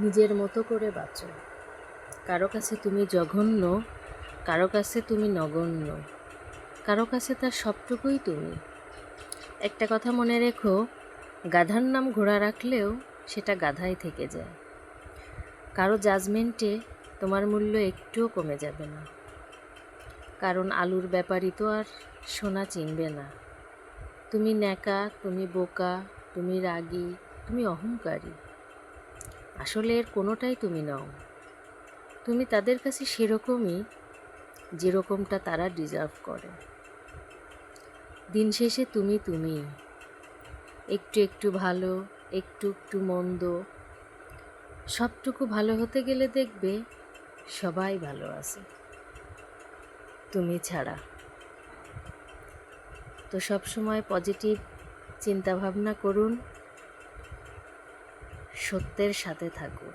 নিজের মতো করে বাঁচো। কারো কাছে তুমি জঘন্য, কারো কাছে তুমি নগণ্য, কারো কাছে তার সবটুকুই তুমি। একটা কথা মনে রেখো, গাধার নাম ঘোড়া রাখলেও সেটা গাধাই থেকে যায়। কারো জাজমেন্টে তোমার মূল্য একটুও কমে যাবে না, কারণ আলুর ব্যাপারই তো আর সোনা চিনবে না। তুমি ন্যাকা, তুমি বোকা, তুমি রাগী, তুমি অহংকারী, আসলে এর কোনোটাই তুমি নও। তুমি তাদের কাছে সেরকমই যেরকমটা তারা ডিজার্ভ করে। দিন শেষে তুমি তুমি, একটু একটু ভালো, একটু একটু মন্দ, সবটুকু ভালো হতে গেলে দেখবে সবাই ভালো আছে তুমি ছাড়া। তো সব সময় পজিটিভ চিন্তা ভাবনা করুন, সত্যের সাথে থাকুন।